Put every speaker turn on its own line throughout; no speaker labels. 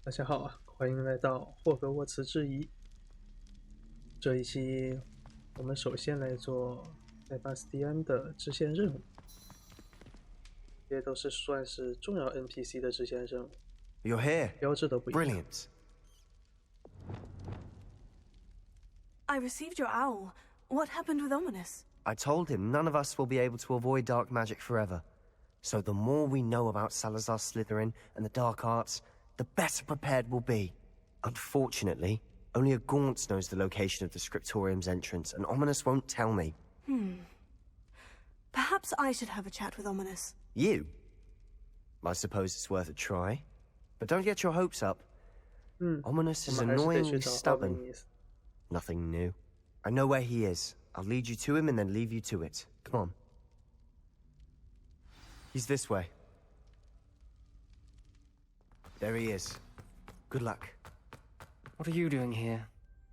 大家好啊，欢迎来到霍格沃茨之遗。这一期我们首先来做塞巴斯蒂安的支线任务，这些都是算是重要 NPC 的支线任务。
You're here.
标志都不一样。
Brilliant.
I received your owl. What happened with Ominous?
I told him none of us will be able to avoid dark magic forever. So the more we know about Salazar Slytherin and the dark arts, the better prepared we'll be. Unfortunately, only a Gaunt knows the location of the Scriptorium's entrance, and Ominous won't tell me.
Perhaps I should have a chat with Ominous.
You? I suppose it's worth a try. But don't get your hopes up. Ominous is
我们还是得
annoyingly
去找奥米
stubborn.
尼斯。
Nothing new. I know where he is. I'll lead you to him and then leave you to it. Come on. He's this way. There he is. Good luck.
What are you doing here?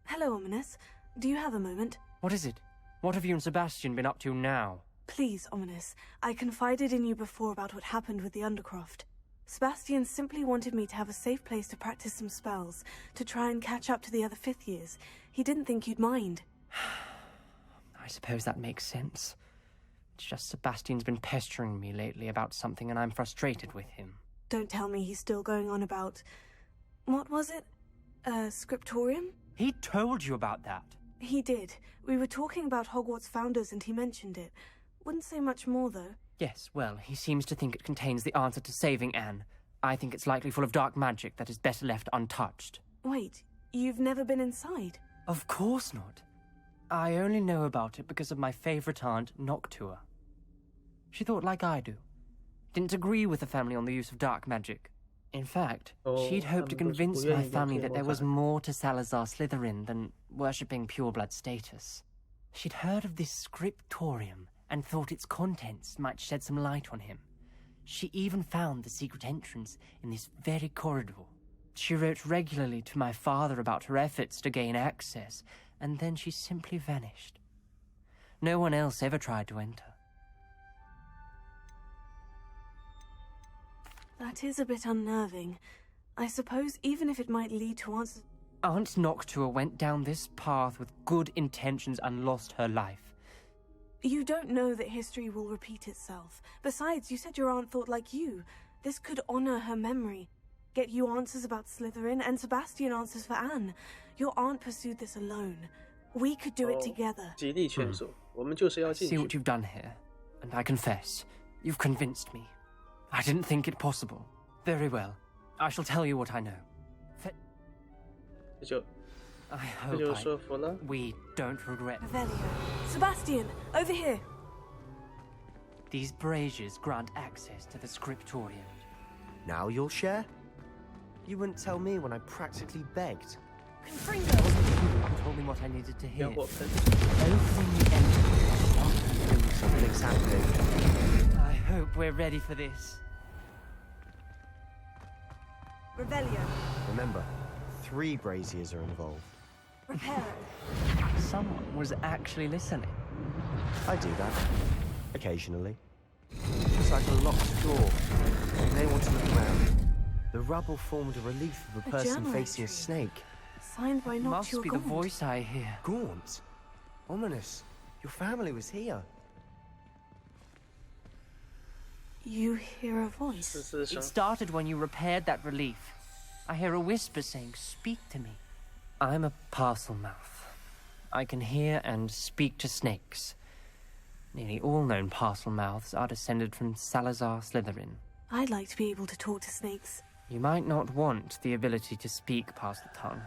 Hello, Ominous. Do you have a moment?
What is it? What have you and Sebastian been up to now?
Please, Ominous. I confided in you before about what happened with the Undercroft. Sebastian simply wanted me to have a safe place to practice some spells, to try and catch up to the other fifth years. He didn't think you'd mind.
I suppose that makes sense. It's just Sebastian's been pestering me lately about something and I'm frustrated with him.
Don't tell me he's still going on about... What was it? Scriptorium?
He told you about that?
He did. We were talking about Hogwarts founders and he mentioned it. Wouldn't say much more, though.
Yes, well, he seems to think it contains the answer to saving Anne. I think it's likely full of dark magic that is better left untouched.
Wait, you've never been inside?
Of course not. I only know about it because of my favourite aunt, Noctua. She thought like I do. Didn't agree with the family on the use of dark magic. In fact, she'd hoped to convince my family that there was more to Salazar Slytherin than worshipping pureblood status. She'd heard of this scriptorium and thought its contents might shed some light on him. She even found the secret entrance in this very corridor. She wrote regularly to my father about her efforts to gain access, and then she simply vanished. No one else ever tried to enter.
That is a bit unnerving. I suppose even if it might lead to answers...
Aunt Noctua went down this path with good intentions and lost her life.
You don't know that history will repeat itself. Besides, you said your aunt thought like you. This could honor her memory. Get you answers about Slytherin, and Sebastian answers for Anne. Your aunt pursued this alone. We could do it together.
极力劝说，我们就是要进
See
去。
what you've done here, and I confess, you've convinced me. I didn't think it possible. Very well. I shall tell you what I know.
这就
I
这就
hope
说服了。
we don't regret.
Revelio. Sebastian, over here.
These braziers grant access to the scriptorium.
Now you'll share? You wouldn't tell me when I practically begged.
Confringo.
You told me what I needed to hear.
烟火喷。
Opening the entrance.
Something's happening.
I hope we're ready for this.
Revelio.
Remember, 3 braziers are involved.
Reparo.
Someone was actually listening.
I do that. Occasionally. It's like a locked door. You may want to look around. The rubble formed a relief of a person
journal
facing a
entry.
snake.
Signed by
Must
Noctua
be the
Gaunt.
voice I hear.
Gaunt? Ominous. Your family was here.
You hear a voice.
嘶嘶声
It。started when you repaired that relief. I hear a whisper saying, "Speak to me." I'm a parcel mouth. I can hear and speak to snakes. Nearly all known parcel mouths are descended from Salazar Slytherin.
I'd like to be able to talk to snakes.
You might not want the ability to speak past the tongue.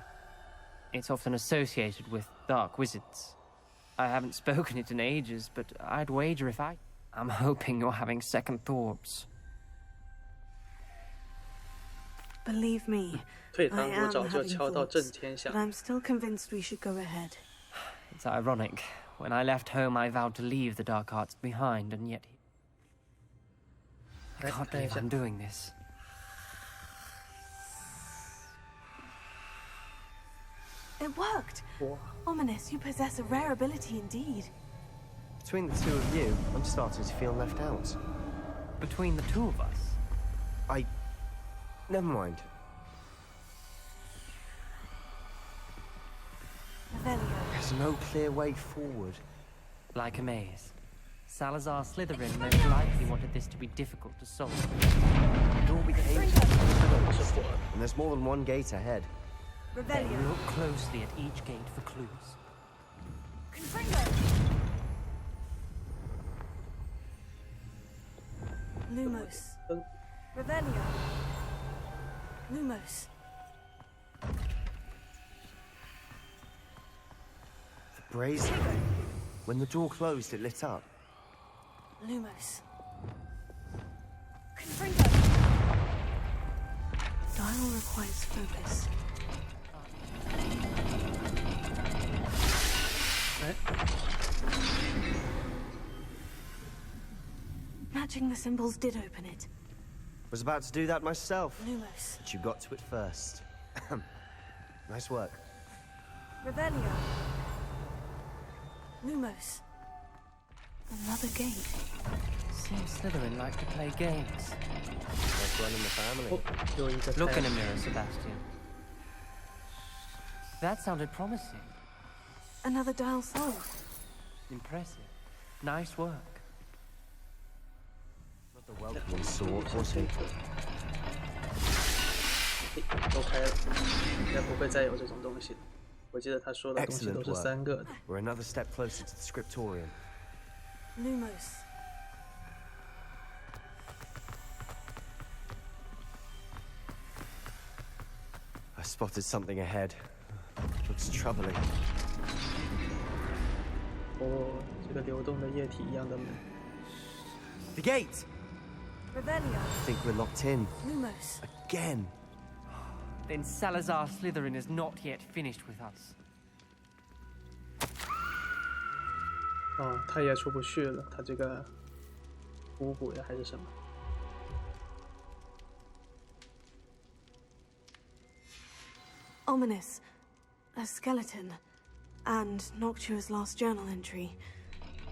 It's often associated with dark wizards. I haven't spoken it in ages, but I'd wager if I'm hoping you're having second thoughts.
Believe me,
退
I
堂鼓
am
早就
having
敲到震
thoughts,
天
but
响。
I'm still convinced we should go ahead.
It's ironic. When I left home, I vowed to leave the dark arts behind, and yet... I can't believe I'm doing this.
It worked!
哇，
Ominous, you possess a rare ability indeed.
Between the two of you, I'm starting to feel left out.
Between the two of us?
Never mind. There's no clear way forward.
Like a maze. Salazar Slytherin most likely wanted this to be difficult to solve.
The door we came to,
这不是火，
and there's more than one gate ahead.
Then look closely at each gate for clues.
Lumos.
灯
Revelio. Lumos.
The brazier. When the door closed, it lit up.
Lumos. Dial requires focus.
哎，
Matching the symbols did open it.
Was about to do that myself,
Lumos.
but you got to it first. Nice work.
Revelio. Lumos. Another gate.
Seems Slytherin like to play games.
Nice run in the family.
哦，有一个
Look in
开
a mirror, Sebastian. That sounded promising.
Another dial solved.
Impressive. Nice work.
Not the welcoming sort, was he?
都开了，应该不会再有这种东西了。我记得他说的东西都
Excellent
是
work.
3个的。
We're another step closer to the scriptorium.
Lumos.
I spotted something ahead. Looks troubling.
哦，这个流动的液体一样的门。
The gate!
Revelio.
I think we're locked in.
Lumos.
Again.
Then Salazar Slytherin is not yet finished with us.
哦，他也出不去了，他这个巫蛊呀还是什么？
Ominous. A skeleton. And Noctua's last journal entry.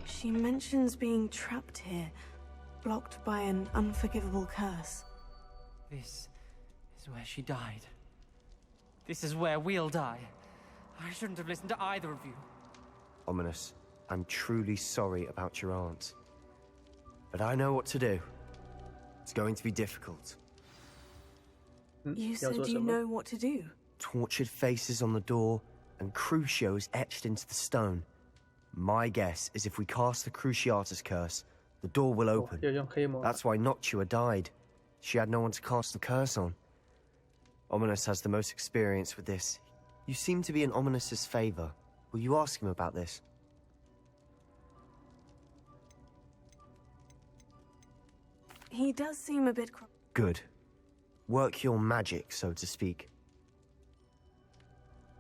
She mentions being trapped here, blocked by an unforgivable curse.
This is where she died. This is where we'll die. I shouldn't have listened to either of you.
Ominous, I'm truly sorry about your aunt. But I know what to do. It's going to be difficult.
You
要做
said
什
you
么？
know what to do.
Tortured faces on the door, and crucios etched into the stone. My guess is if we cast the Cruciatus curse, the door will
哦
open.
要用黑魔法
That's why Noctua died. She had no one to cast the curse on. Ominous has the most experience with this. You seem to be in Ominous's favor. Will you ask him about this?
He does seem a bit.
Good. Work your magic, so to speak.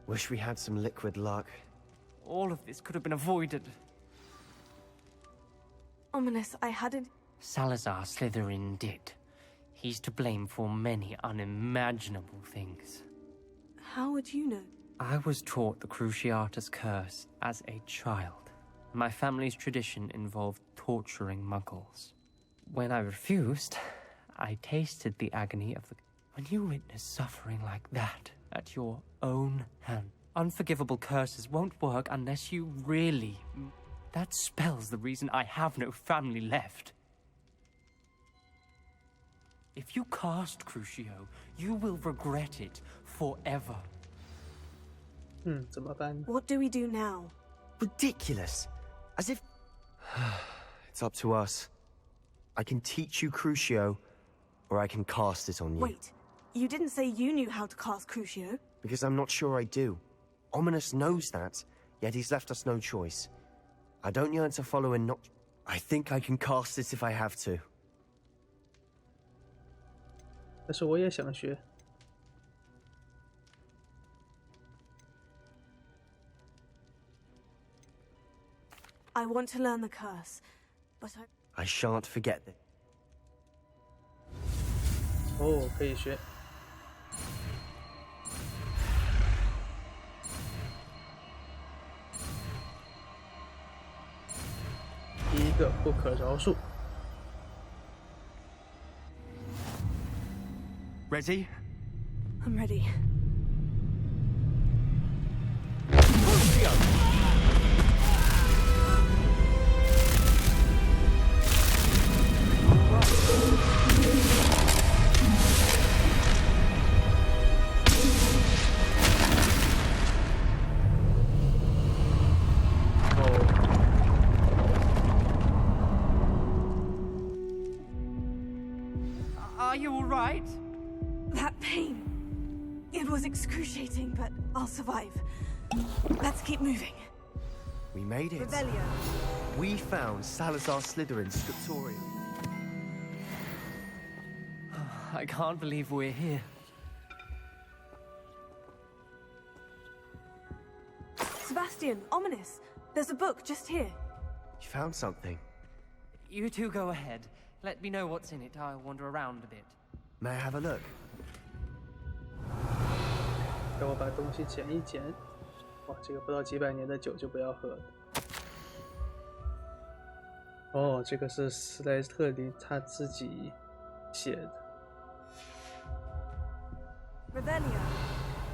Wish we had some liquid luck.
All of this could have been avoided.
Ominous, I hadn't.
Salazar Slytherin did. He's to blame for many unimaginable things.
How would you know?
I was taught the Cruciatus curse as a child. My family's tradition involved torturing muggles. When I refused, I tasted the agony of the... When you witness suffering like that at your own hand, unforgivable curses won't work unless you really... That spells the reason I have no family left. If you cast Crucio, you will regret it forever.
怎么办呢？
What do we do now?
Ridiculous. As if... It's up to us. I can teach you Crucio, or I can cast it on you.
Wait, you didn't say you knew how to cast Crucio.
Because I'm not sure I do. Ominous knows that, yet he's left us no choice. I don't yearn to follow in not... I think I can cast it if I have to.
但是我也想学。
I want to learn the curse, but
I shan't forget that.
哦，可以学。第一个不可饶恕。
Ready?
I'm ready.
Crucio!
That pain. It was excruciating, but I'll survive. Let's keep moving.
We made it.
Revelio.
We found Salazar Slytherin's scriptorium.
I can't believe we're here.
Sebastian, ominous. There's a book just here.
You found something.
You two go ahead. Let me know what's in it. I'll wander around a bit.
May I have a look?
让我把东西捡一捡。哇，这个不到几百年的酒就不要喝了。哦，这个是斯莱特林他自己写的。
Revelio.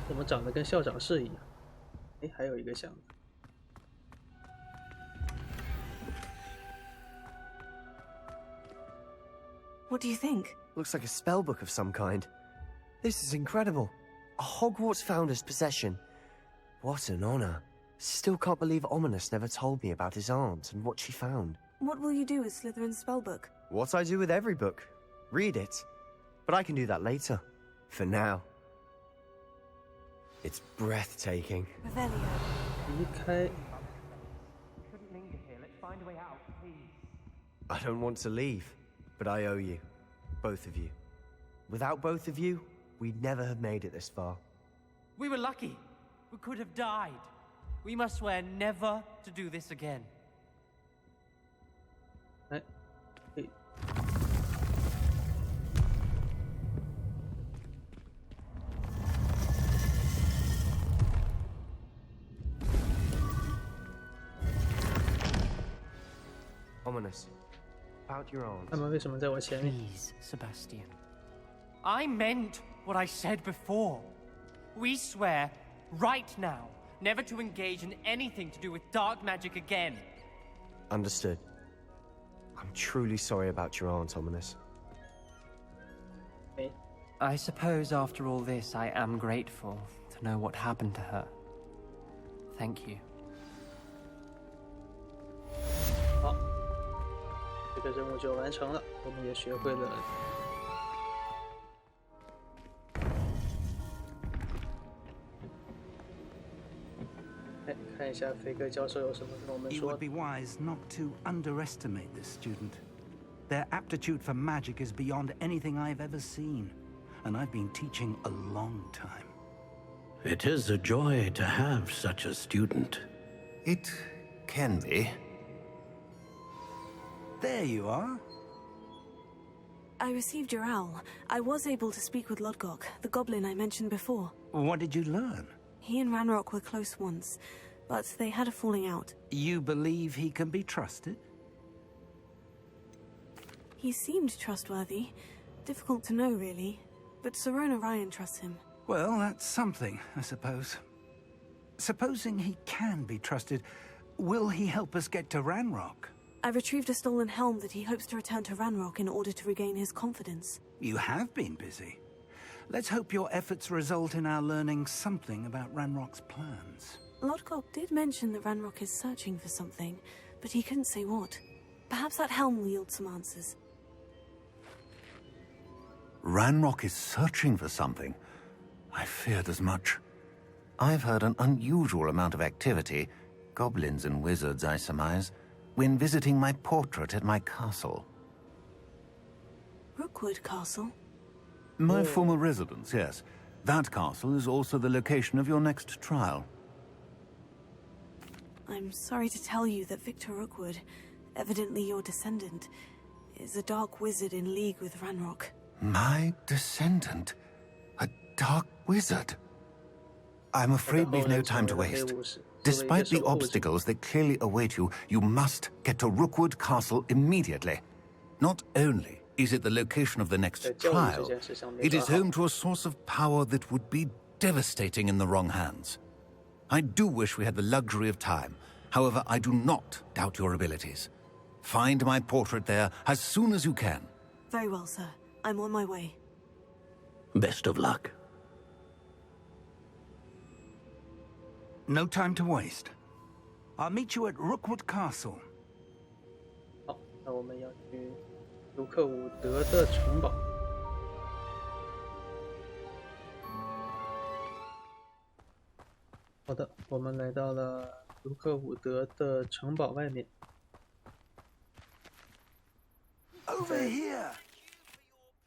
我们长得跟校长室一样。哎，还有一个箱子。
What do you think?
Looks like a spell book of some kind. This is incredible. A Hogwarts founder's possession. What an honor. Still can't believe Ominous never told me about his aunt and what she found.
What will you do with Slytherin's spellbook?
What I do with every book. Read it. But I can do that later. For now. It's breathtaking.
Revelio.
离开。
Shouldn't linger here. Let's find a way out, please.
I don't want to leave, but I owe you. Both of you. Without both of you, we'd never have made it this far.
We were lucky. We could have died. We must swear never to do this again.
哎，哎。
Ominous. About your aunt.
他们为什么在我前面？
Please, Sebastian. I meant what I said before. We swear, right now, never to engage in anything to do with dark magic again.
Understood. I'm truly sorry about your aunt, Ominous.
哎，
I suppose after all this, I am grateful to know what happened to her. Thank you.
好，这个任务就完成了，我们也学会了。哎，看一下飞哥教授有什么跟我们
It
说
would。be wise not to underestimate this student. Their aptitude for magic is beyond anything I've ever seen, and I've been teaching a long time.
It is a joy to have such a student.
It can be.
There you are.
I received your owl. I was able to speak with Lodgok, the goblin I mentioned before.
What did you learn?
He and Ranrock were close once, but they had a falling out.
You believe he can be trusted?
He seemed trustworthy. Difficult to know, really. But Sirona Ryan trusts him.
Well, that's something, I suppose. Supposing he can be trusted, will he help us get to Ranrock?
I retrieved a stolen helm that he hopes to return to Ranrock in order to regain his confidence.
You have been busy. Let's hope your efforts result in our learning something about Ranrock's plans.
Lodgok did mention that Ranrock is searching for something, but he couldn't say what. Perhaps that helm will yield some answers.
Ranrock is searching for something. I feared as much. I've heard an unusual amount of activity, goblins and wizards, I surmise, when visiting my portrait at my castle.
Rookwood Castle?
My former residence, yes. That castle is also the location of your next trial.
I'm sorry to tell you that Victor Rookwood, evidently your descendant, is a dark wizard in league with Ranrock.
My descendant? A dark wizard? I'm afraid we've no time to waste. Despite the obstacles that clearly await you, you must get to Rookwood Castle immediately. Not only is it the location of the next trial, it is home to a source of power that would be devastating in the wrong hands. I do wish we had the luxury of time. However, I do not doubt your abilities. Find my portrait there as soon as you can.
Very well, sir. I'm on my way.
Best of luck.
No time to waste. I'll meet you at Rookwood Castle.
好，那我们要去卢克伍德的城堡。好的，我们来到了卢克伍德的城堡外面。
Over here.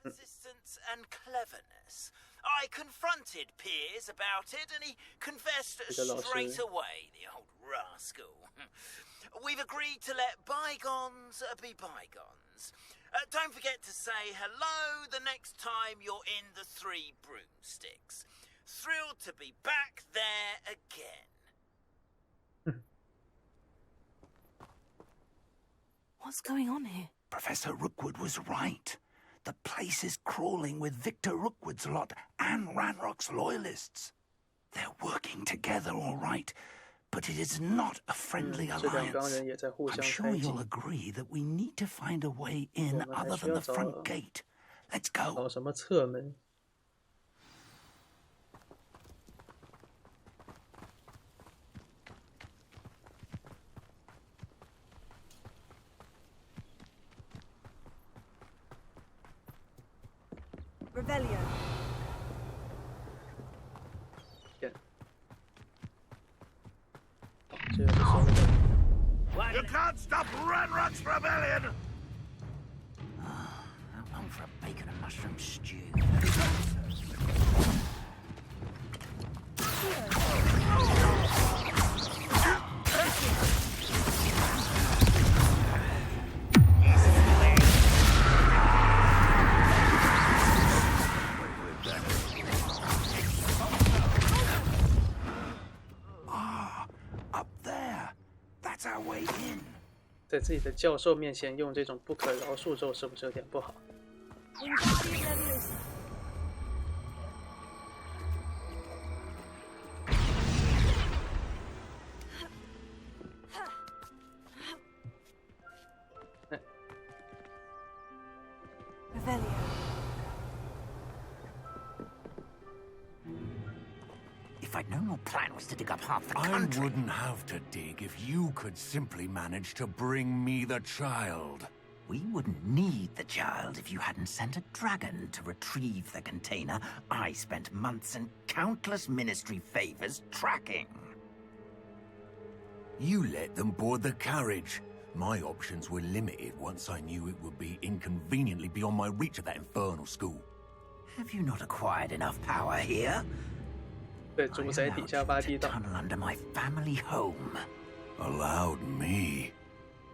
Persistence and cleverness. I confronted Piers about it, and he confessed straight away, the old rascal. We've agreed to let bygones be bygones. Don't forget to say hello the next time you're in the Three Broomsticks. Thrilled to be back there again.
What's going on here?
Professor Rookwood was right. The place is crawling with Victor Rookwood's lot and Ranrock's loyalists. They're working together, all right, but it is not a friendly alliance. I'm sure you'll agree that we need to find a way in other than the front gate. Let's go.
找什么侧门？
Revelio.
You can't stop Ranrock's rebellion!
How long for a bacon and mushroom stew?
Up there. That's our way in.
在自己的教授面前用这种不可饶恕咒，是不是有点不好？
Revelio.
If I'd known your plan was to dig up half the
I
country...
wouldn't have to dig if you could simply manage to bring me the child.
We wouldn't need the child if you hadn't sent a dragon to retrieve the container I spent months and countless ministry favors tracking.
You let them board the carriage. My options were limited once I knew it would be inconveniently beyond my reach at that infernal school.
Have you not acquired enough power here?
在主宰底下挖地道。
Tunnel under my family home.
Allowed me?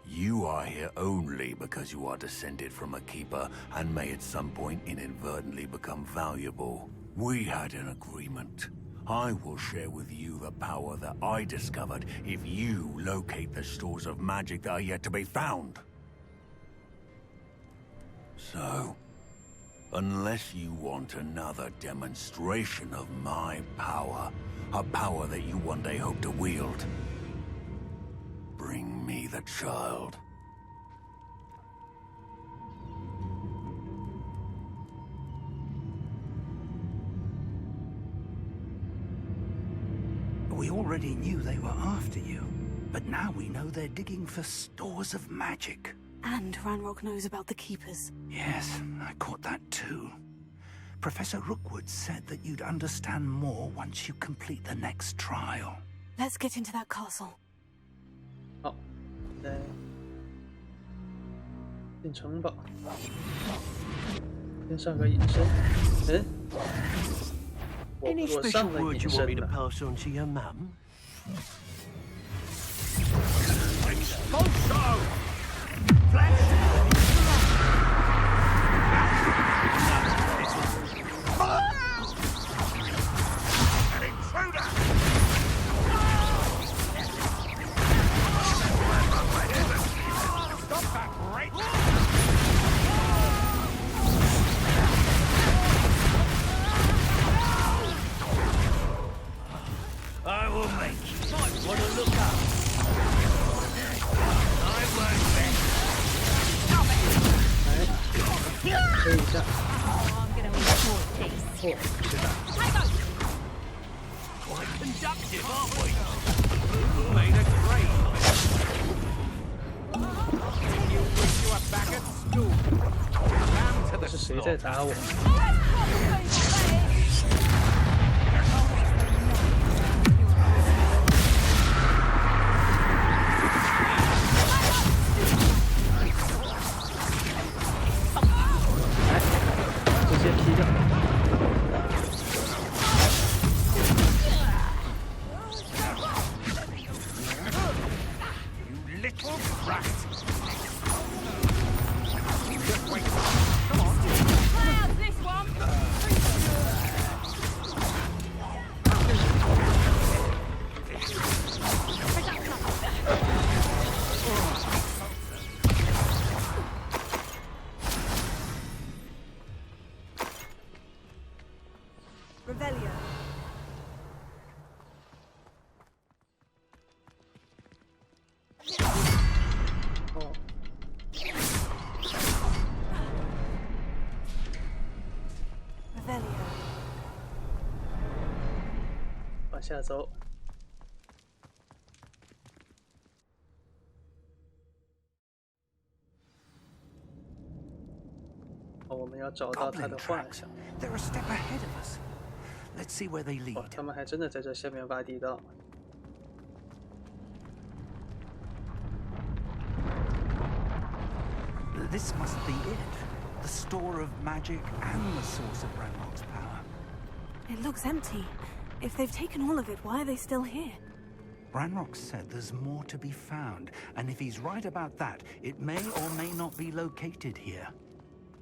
You are here only because you are descended from a keeper and may at some point inadvertently become valuable. We had an agreement. I will share with you the power that I discovered if you locate the stores of magic that are yet to be found. So, unless you want another demonstration of my power, a power that you one day hope to wield, bring me the child.
We already knew they were after you, but now we know they're digging for stores of magic.
And Ranrock knows about the Keepers.
Yes, I caught that too. Professor Rookwood said that you'd understand more once you complete the next trial.
Let's get into that castle.
好，来进城堡，先上个隐身。嗯，我上了隐身了。
pass on to your mum?
I will make you might want to look up. I won't bet.
来，推一下。
Quite conductive, aren't we? Made a great. You wish you were back at school. Down to the
是谁在打我？
I'll
Revelio.
哦，
Revelio.
往下走。哦，我们要找到他
Goblin
的画
tracks.
像。
They're a step ahead of us. Let's see where they
哦，
lead.
他们还真的在这下面挖地道。
This must be it. The store of magic and the source of Ranrock's power.
It looks empty. If they've taken all of it, why are they still here?
Ranrock said there's more to be found, and if he's right about that, it may or may not be located here.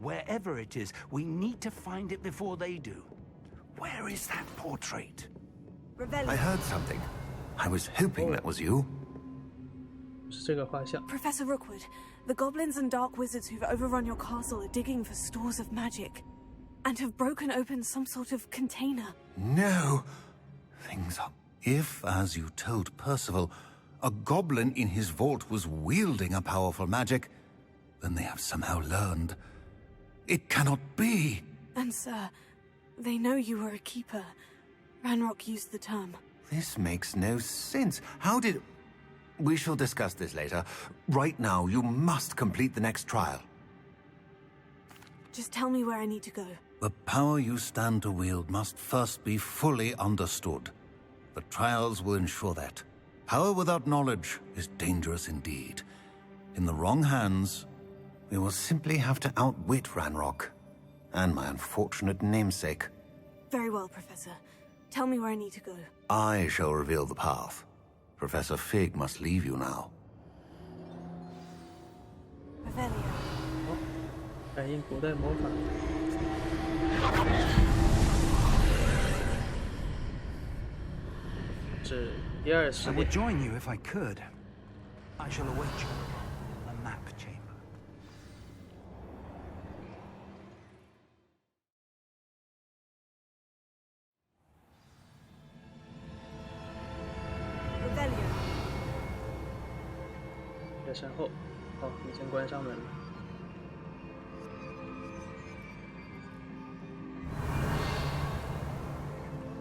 Wherever it is, we need to find it before they do. Where is that portrait?
Revelio.
I heard something. I was hoping that was you.
是这个画像。
Professor Rookwood, the goblins and dark wizards who've overrun your castle are digging for stores of magic and have broken open some sort of container.
No. Things are... If, as you told Percival, a goblin in his vault was wielding a powerful magic, then they have somehow learned. It cannot be.
And sir, they know you were a keeper. Ranrock used the term.
This makes no sense. How did... We shall discuss this later. Right now, you must complete the next trial.
Just tell me where I need to go.
The power you stand to wield must first be fully understood. The trials will ensure that. Power without knowledge is dangerous indeed. In the wrong hands, we will simply have to outwit Ranrock and my unfortunate namesake.
Very well, Professor. Tell me where I need to go.
I shall reveal the path. Professor Fig must leave you now.
Revelio.
感应古代魔法。是第二试
I
炼
would。join you if I could. I shall await you in the map chamber.
Revelio.
在身后。哦，已经关上门了。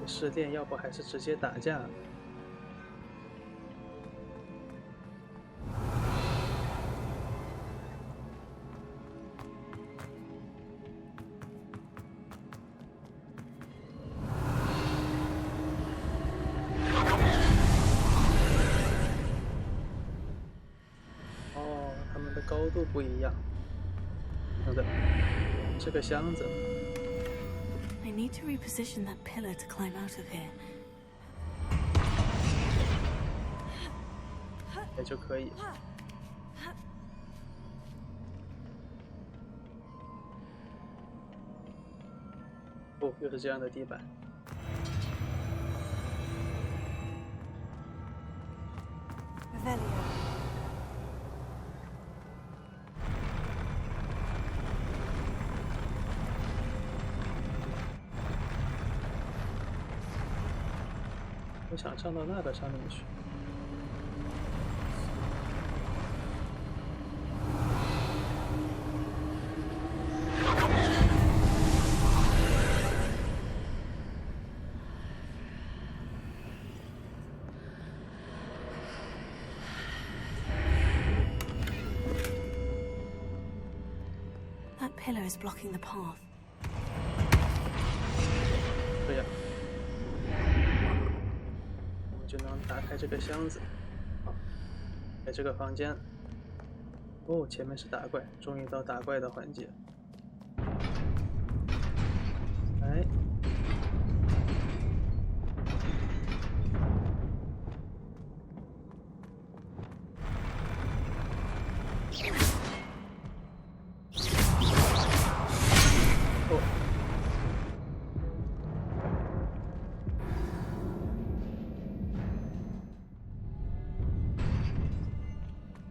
试炼要不还是直接打架？哦，他们的高度不一样。等等，这个箱子。
I need to reposition that pillar to climb out of here.
也就可以。哦，又是这样的地板。
Revelio.
我想上到那个上面去。
That pillar is blocking the path.
对呀。 就能打开这个箱子，好，在这个房间。哦，前面是打怪，终于到打怪的环节。哎，哦。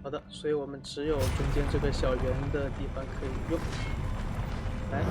好的，所以我们只有中间这个小圆的地方可以用。来，来，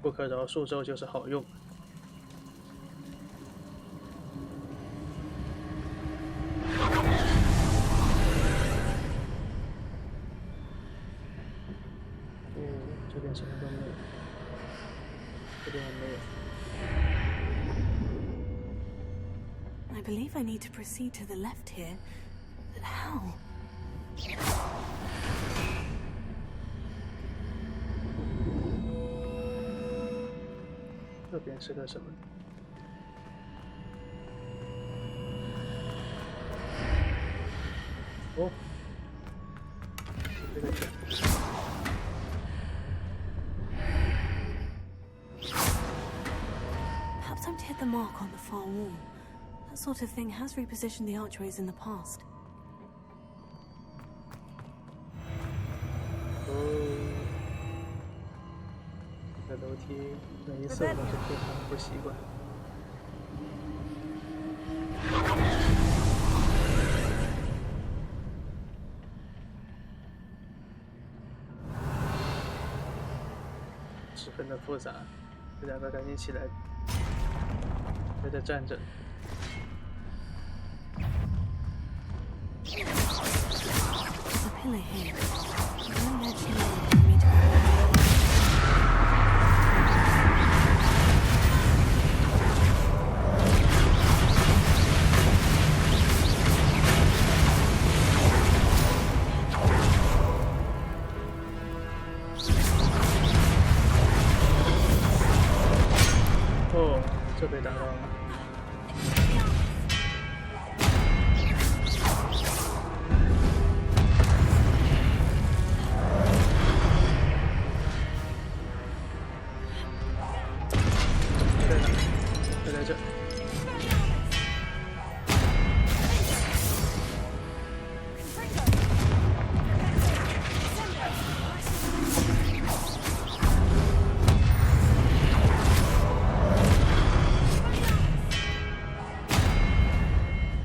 不可饶恕咒就是好用。这边什么都没有，这边没有。
I believe I need to proceed to the left here, but how?
这边是个什么？哦，这个点。
Perhaps I'm to hit the mark on the far wall. That sort of thing has repositioned the archways in the past.
这楼梯每一次我都是非常不习惯。十分的复杂，这两个赶紧起来，在这站着。
There's a pillar here. No ledge here for me to go.
哦，这被打到了。就在这。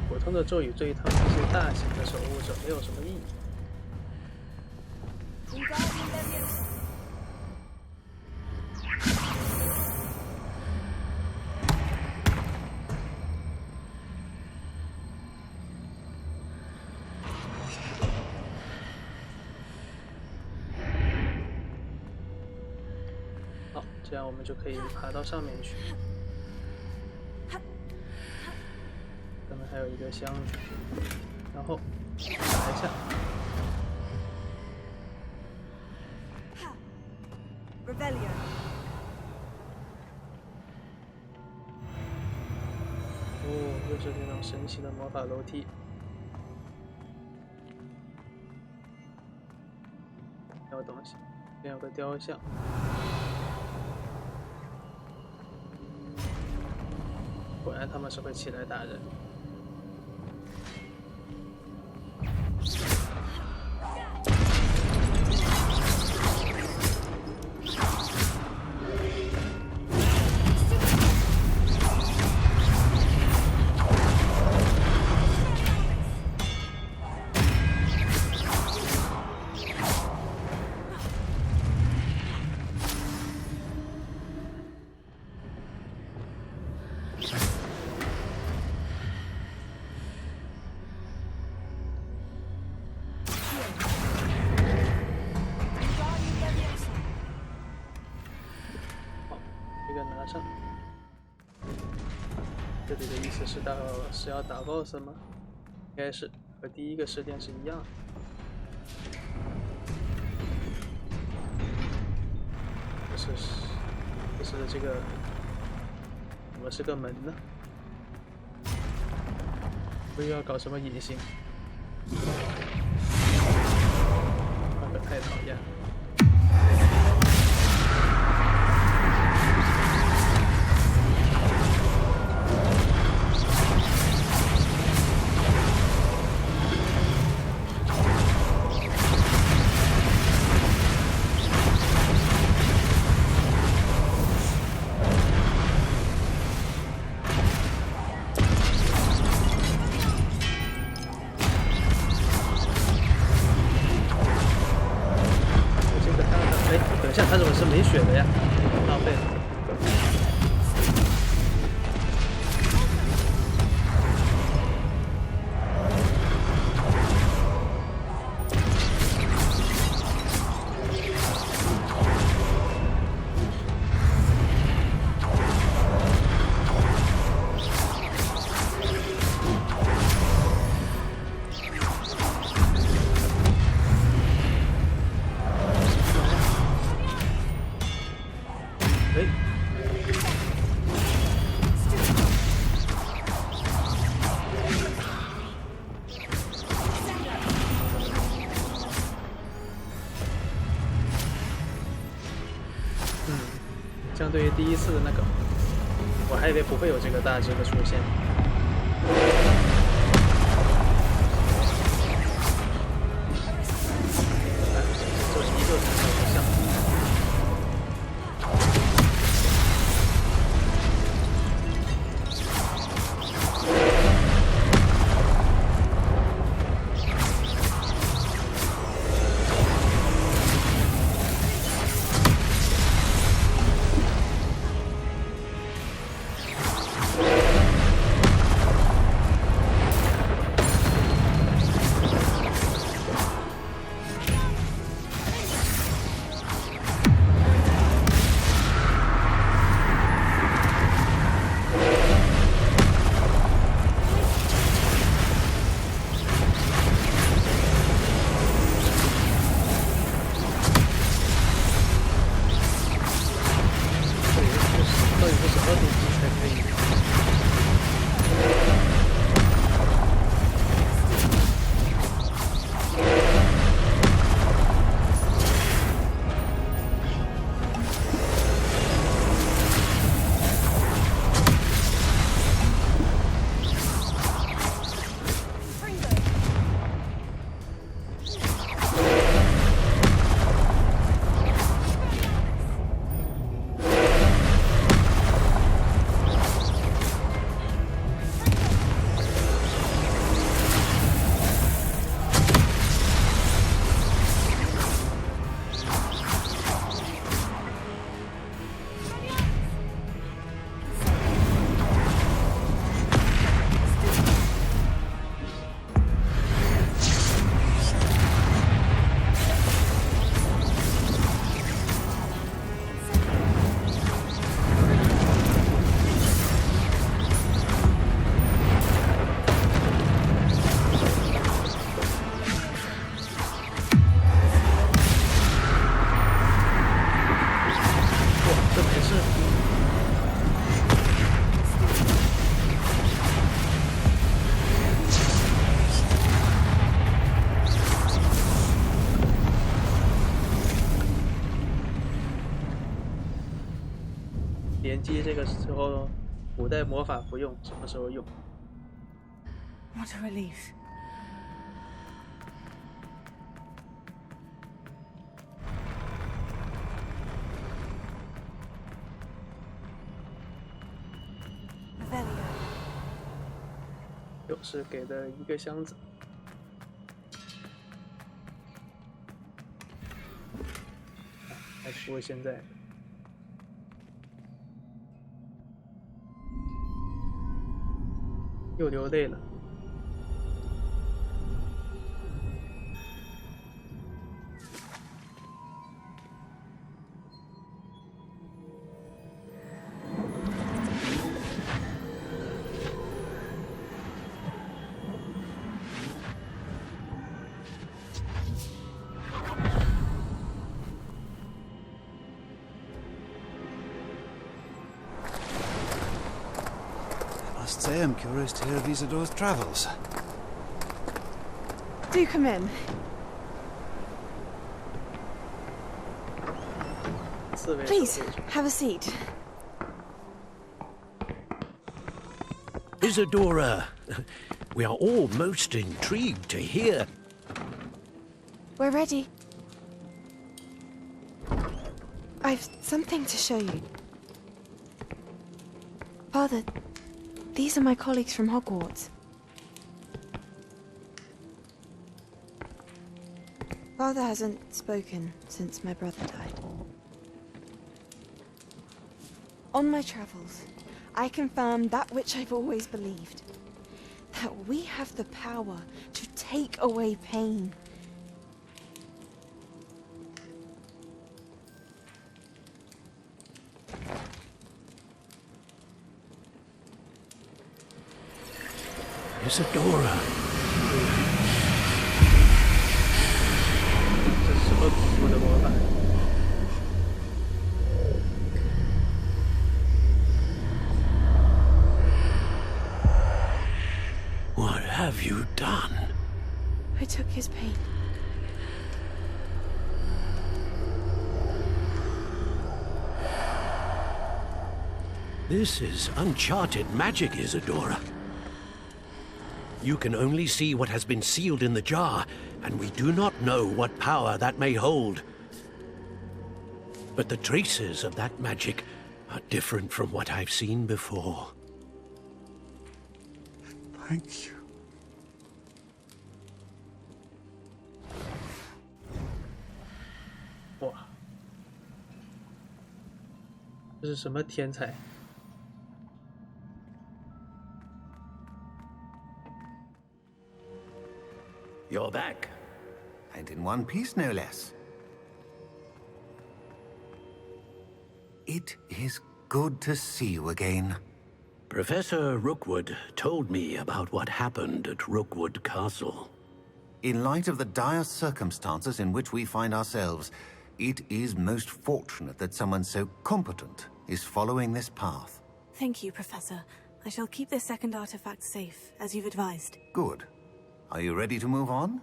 普通的咒语对他们这些大型的守护者没有什么意义。好，这样我们就可以爬到上面去。咱们还有一个箱子，然后打一下。哦，又是这种神奇的魔法楼梯。没有东西，这边有个雕像。果然他们是会起来打人。这个拿上。这里的意思是要打 BOSS 吗？应该是和第一个试炼是一样的。就是这个怎么是个门呢？不要搞什么隐形，那个太讨厌了。等一下，他怎么是没血的呀？浪费了。相对于第一次的那个，我还以为不会有这个大只的出现。就依旧是很像。连击这个时候，古代魔法不用，什么时候用
What a relief. There we go.
又是给的一个箱子。还出了现在。又流泪了。
I am curious to hear of Isadore's travels.
Do come in. Please, have a seat.
Isadora, we are all most intrigued to hear.
We're ready. I've something to show you. Father, these are my colleagues from Hogwarts. Father hasn't spoken since my brother died. On my travels, I confirmed that which I've always believed. That we have the power to take away pain.
Isadora.
这是什么恐怖的魔法？
What have you done?
I took his pain.
This is uncharted magic, Isadora. You can only see what has been sealed in the jar, and we do not know what power that may hold. But the traces of that magic are different from what I've seen before.
Thank you.
哇，这是什么天才？
You're back.
And in one piece, no less. It is good to see you again.
Professor Rookwood told me about what happened at Rookwood Castle.
In light of the dire circumstances in which we find ourselves, it is most fortunate that someone so competent is following this path.
Thank you, Professor. I shall keep this second artifact safe, as you've advised.
Good. Are you ready to move on?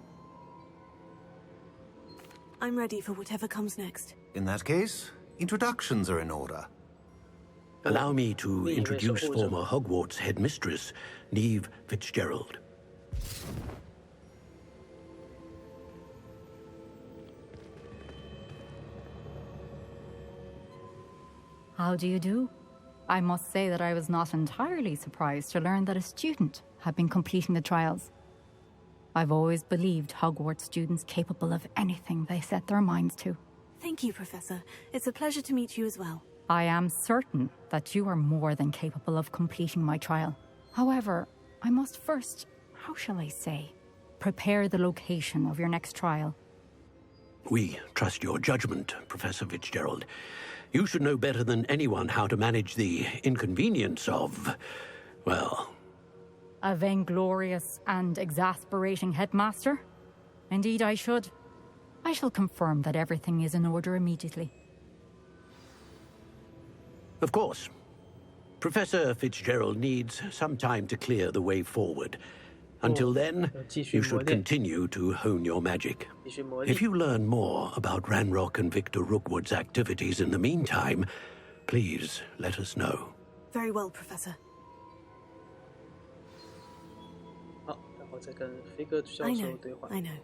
I'm ready for whatever comes next.
In that case, introductions are in order.
Allow me to introduce former Hogwarts headmistress, Neve Fitzgerald.
How do you do? I must say that I was not entirely surprised to learn that a student had been completing the trials. I've always believed Hogwarts students capable of anything they set their minds to.
Thank you, Professor. It's a pleasure to meet you as well.
I am certain that you are more than capable of completing my trial. However, I must first, how shall I say, prepare the location of your next trial.
We trust your judgment, Professor Fitzgerald. You should know better than anyone how to manage the inconvenience of, well...
A vainglorious and exasperating headmaster? Indeed I should. I shall confirm that everything is in order immediately.
Of course. Professor Fitzgerald needs some time to clear the way forward. Until then, you should continue to hone your magic. If you learn more about Ranrock and Victor Rookwood's activities in the meantime, please let us know.
Very well, Professor. I know.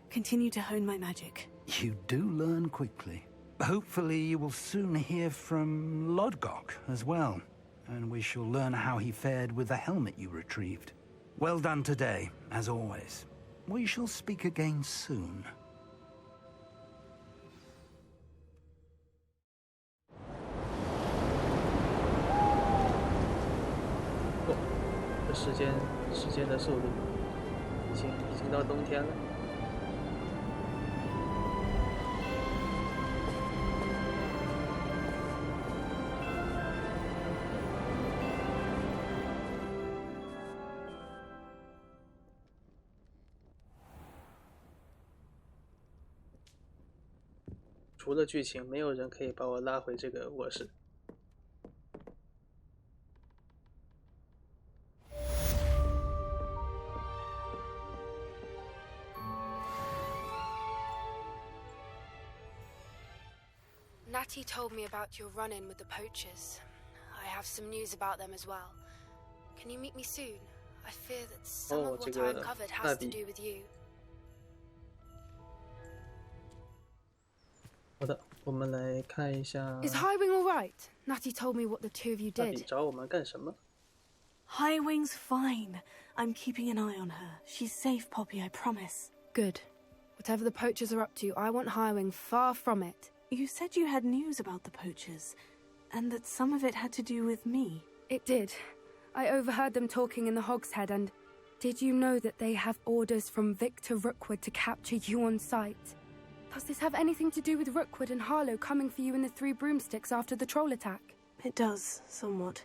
Continue to hone my magic.
You do learn quickly. Hopefully you will soon hear from Lodgok as well, and we shall learn how he fared with the helmet you retrieved. Well done today, as always. We shall speak again soon.
Oh, 时间的速度，已经到冬天了。除了剧情，没有人可以把我拉回这个卧室。
Natty told me about your run-in with the poachers. I have some news about them as well. Can you meet me soon? I fear that some of what I uncovered has to do with you.
好的，我们来看一下。
Is Highwing all right? Natty told me what the two of you
大比
did.
找我们干什么？
Highwing's fine. I'm keeping an eye on her. She's safe, Poppy, I promise.
Good. Whatever the poachers are up to, I want Highwing far from it.
You said you had news about the poachers, and that some of it had to do with me.
It did. I overheard them talking in the Hogshead, and did you know that they have orders from Victor Rookwood to capture you on sight? Does this have anything to do with Rookwood and Harlow coming for you in the Three Broomsticks after the troll attack?
It does, somewhat.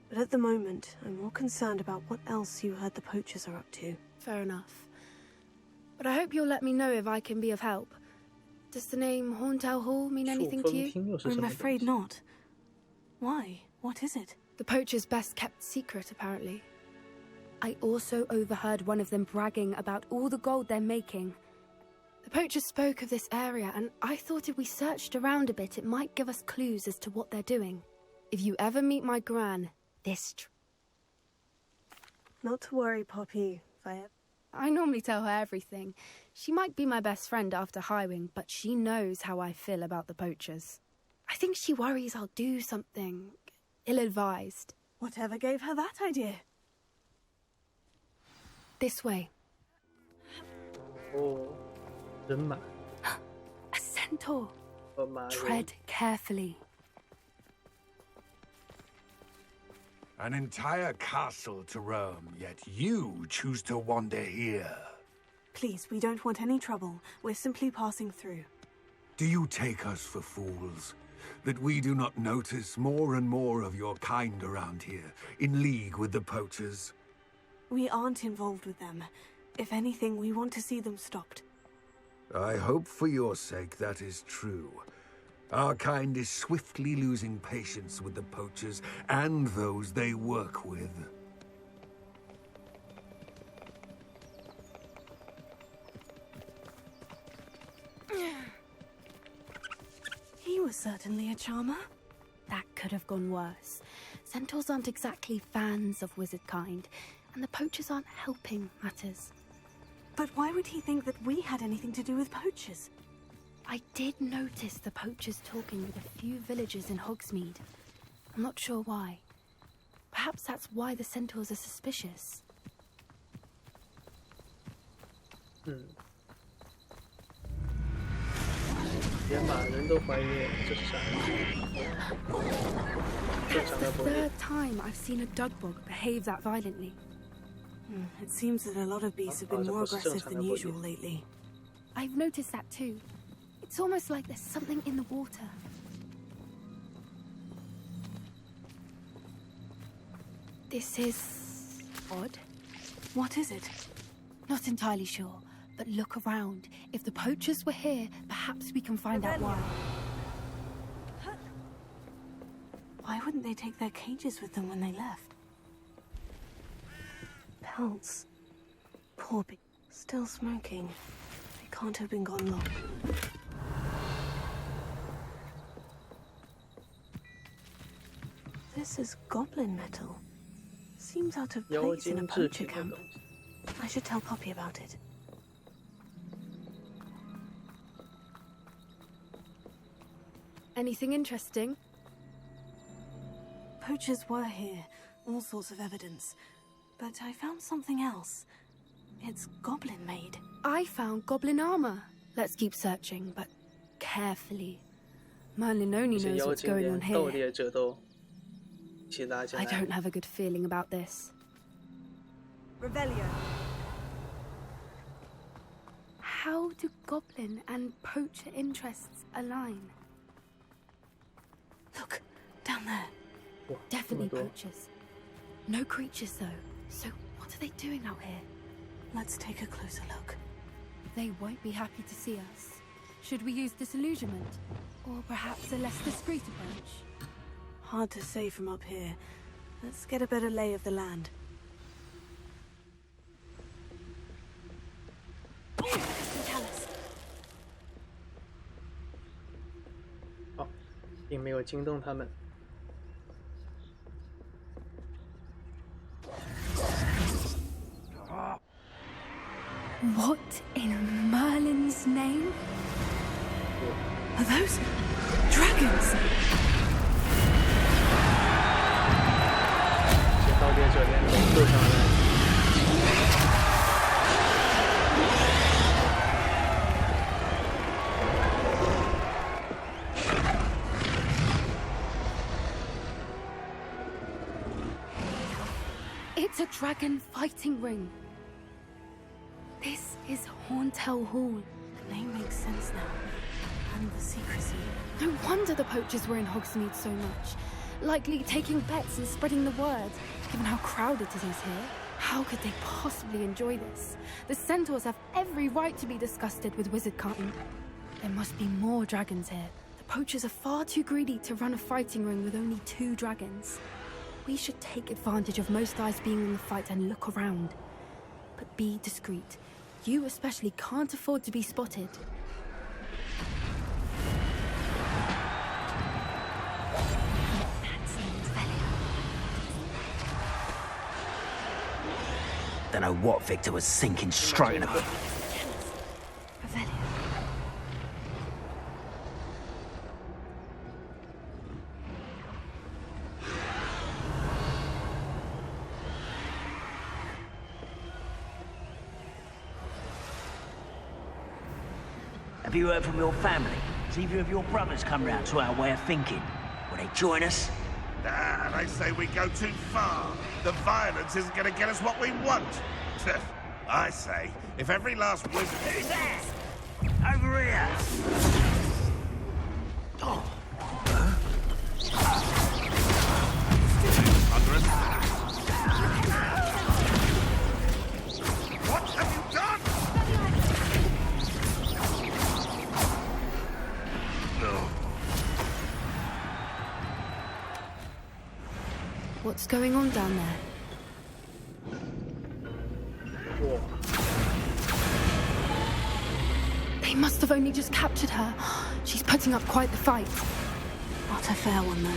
But at the moment, I'm more concerned about what else you heard the poachers are up to.
Fair enough. But I hope you'll let me know if I can be of help. Does the name Horntail Hall mean anything to you?
I'm afraid not. Why? What is it?
The poacher's best-kept secret, apparently. I also overheard one of them bragging about all the gold they're making. The poachers spoke of this area, and I thought if we searched around a bit, it might give us clues as to what they're doing. If you ever meet my gran,
Not to worry, Poppy.
I normally tell her everything. She might be my best friend after Highwing, but she knows how I feel about the poachers. I think she worries I'll do something ill-advised.
Whatever gave her that idea?
This way.
Oh, 人马
A centaur.
和马人
Tread carefully.
An entire castle to roam, yet you choose to wander here.
Please, we don't want any trouble. We're simply passing through.
Do you take us for fools? That we do not notice more and more of your kind around here, in league with the poachers?
We aren't involved with them. If anything, we want to see them stopped.
I hope for your sake that is true. Our kind is swiftly losing patience with the poachers and those they work with.
He was certainly a charmer.
That could have gone worse. Centaurs aren't exactly fans of wizard kind, and the poachers aren't helping matters.
But why would he think that we had anything to do with poachers?
I did notice the poachers talking with a few villagers in Hogsmeade. I'm not sure why. Perhaps that's why the centaurs are suspicious.
连马人都怀疑这是啥？
That's the third time I've seen a dugbog behave that violently.
It seems that a lot of beasts have been more aggressive than usual lately.
I've noticed that too. It's almost like there's something in the water. This is odd.
What is it?
Not entirely sure, but look around. If the poachers were here, perhaps we can find out why.
Why wouldn't they take their cages with them when they left? Pelts. Poor beast. Still smoking. They can't have been gone long. This is goblin metal. Seems out of place in a poacher camp. I should tell Poppy about it.
Anything interesting?
Poachers were here. All sorts of evidence. But I found something else. It's goblin-made.
I found goblin armor. Let's keep searching, but carefully. Merlin only knows what's going on here. I don't have a good feeling about this.
Revelio.
How do goblin and poacher interests align?
Look, down there.
Definitely poachers. No creatures, though. So what are they doing out here?
Let's take a closer look.
They won't be happy to see us. Should we use disillusionment? Or perhaps a less discreet approach?
Hard to say from up here. Let's get a better lay of the land. Tell us.
好，并没有惊动他们。
What in Merlin's name?
Are those dragons?
盗猎者连同救上来。
It's a dragon fighting ring. This is Horntail Hall.
The name makes sense now. And the secrecy.
No wonder the poachers were in Hogsmeade so much. Likely taking bets and spreading the word, given how crowded it is here. How could they possibly enjoy this? The centaurs have every right to be disgusted with wizard kind. There must be more dragons here. The poachers are far too greedy to run a fighting ring with only 2 dragons. We should take advantage of most eyes being in the fight and look around. But be discreet. You especially can't afford to be spotted. That's
don't know what Victor was thinking, stroking her. Have you heard from your family? Has either of your brothers come round to our way of thinking? Will they join us?
Nah, they say we go too far. The violence isn't going to get us what we want. I say, if every last wizard...
Who's that? Over here! Oh.
What have you done?
What's going on down there? They must have only just captured her. She's putting up quite the fight.
Not a fair one, though.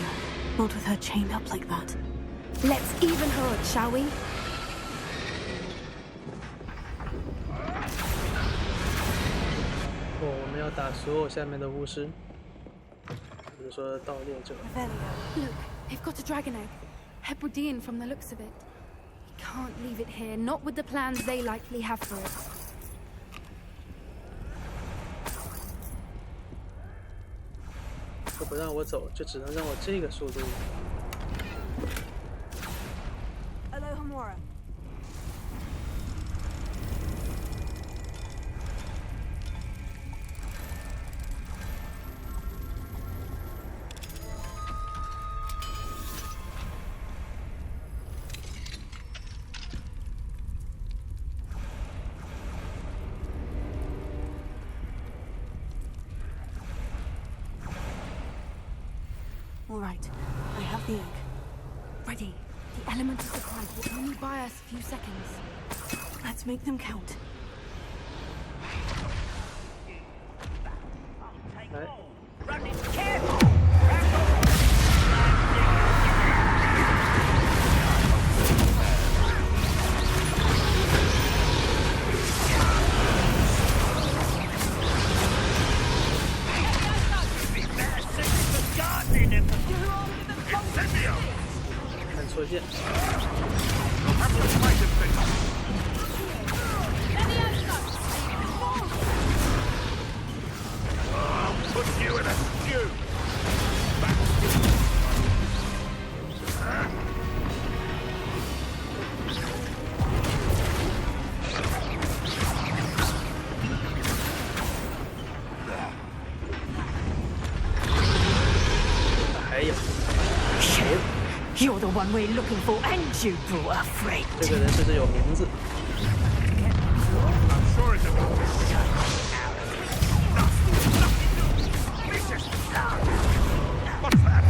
Not with her chained up like that.
Let's even her up, shall we?
我们要打所有下面的巫师，比如说盗猎者。
Look, they've got a dragon egg. Hebridean from the looks of it. We can't leave it here, not with the plans they likely have for it.
都不让我走，就只能让我这个速度。
Alohomora. All right, I have the egg.
Ready. The element of surprise will only buy us a few seconds.
Let's make them count.
Run it, careful!
You're the one we're looking for, and you brought a friend.
这个人是不是有名字？
I'm sure it's about What's that?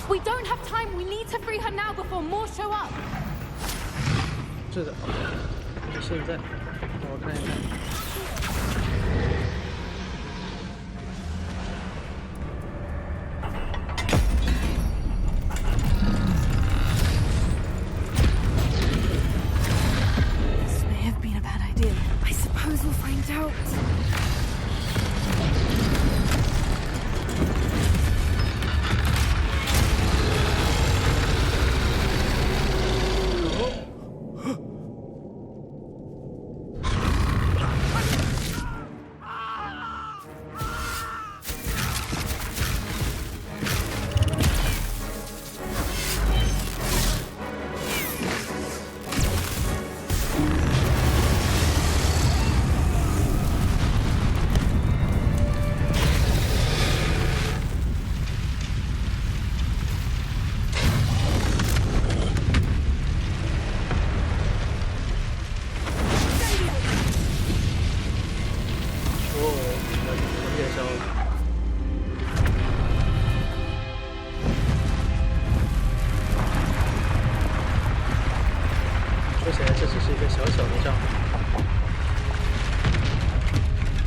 We don't have time. We need to free her now before more show up.
是的，现在让我看一看。
suppose we'll find out.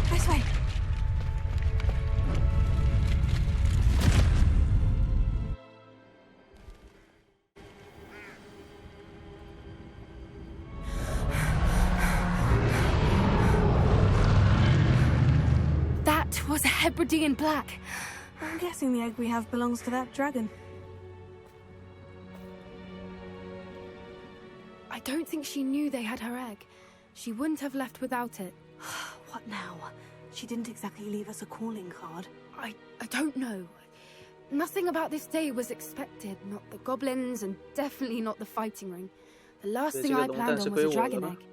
This way.
That was a Hebridean black.
I'm guessing the egg we have belongs to that dragon.
I don't think she knew they had her egg. She wouldn't have left without it.
What now? She didn't exactly leave us a calling card.
I don't know. Nothing about this day was expected. Not the goblins, and definitely not the fighting ring. The last thing I planned on was a dragon egg.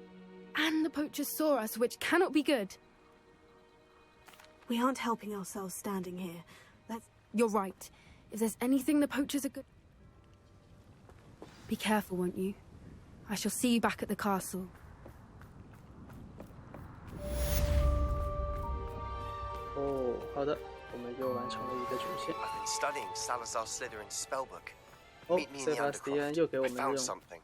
And the poachers saw us, which cannot be good.
We aren't helping ourselves standing here.
You're right. If there's anything the poachers are good... Be careful, won't you? I shall see you back at the castle.
Oh, 好的，我们又完成了一个主线。
I've been studying Salazar Slytherin's spellbook.
哦，
Meet me in
塞
the
巴斯蒂安
undercroft.
又给我
I
们的
found
任务。
something.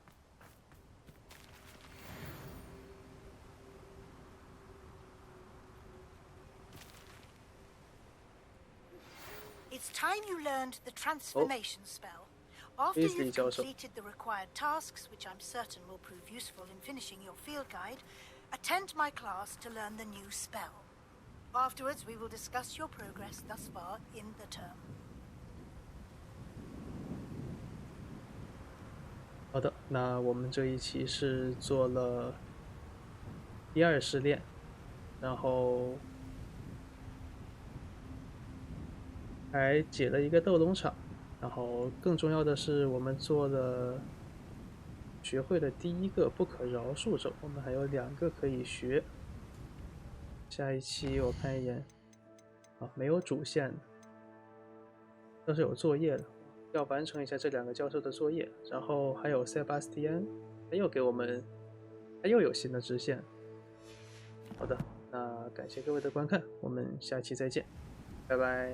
It's time you learned the transformation spell. After you've completed the required tasks, which I'm certain will prove useful in finishing your field guide, attend my class to learn the new spell. Afterwards, we will discuss your progress thus far in the term.
好的，那我们这一期是做了第二试炼，然后还解了一个斗龙场，然后更重要的是我们学会了第一个不可饶恕咒，我们还有2个可以学。下一期我看一眼，没有主线，倒是有作业的。要完成一下这2个教授的作业，然后还有塞巴斯蒂安，他又有新的支线。好的，那感谢各位的观看，我们下期再见，拜拜。